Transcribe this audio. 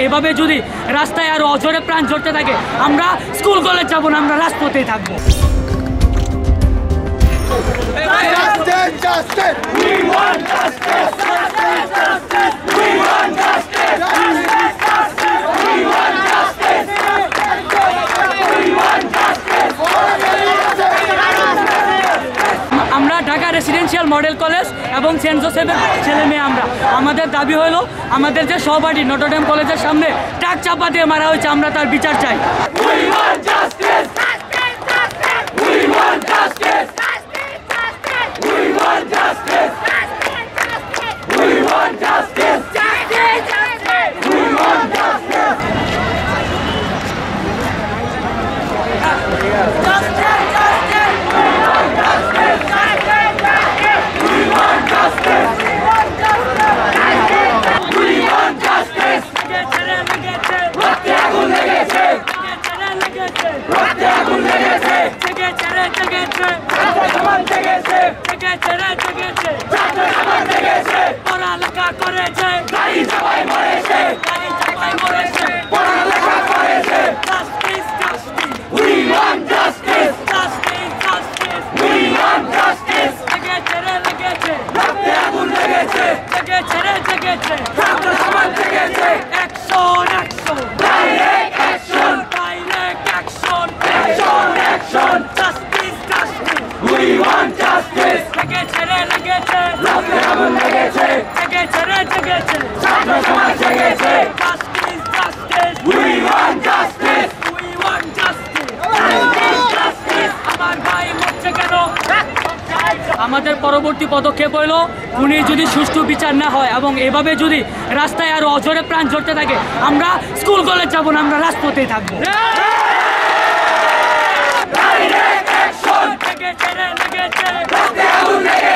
এভাবে যদি রাস্তায় আরো অঝরে প্রাণ ঝরতে থাকে, আমরা স্কুল কলেজ যাব না, আমরা রাজপথেই থাকবো। আমরা ঢাকা রেসিডেন্সিয়াল মডেল কলেজ এবং সেন্ট জোসেফের ছেলে মেয়ে, আমাদের দাবি হলো আমাদের যে সহপাঠী নটরডেম কলেজের সামনে ট্রাক চাপা দিয়ে মারা হয়েছে, আমরা তার বিচার চাই। আমাদের পরবর্তী পদক্ষেপ হইল, উনি যদি সুষ্ঠু বিচার না হয় এবং এভাবে যদি রাস্তায় আরো অঝরে প্রাণ ঝরতে থাকে, আমরা স্কুল কলেজ যাব না, আমরা রাজপথেই থাকবো। লেগেছে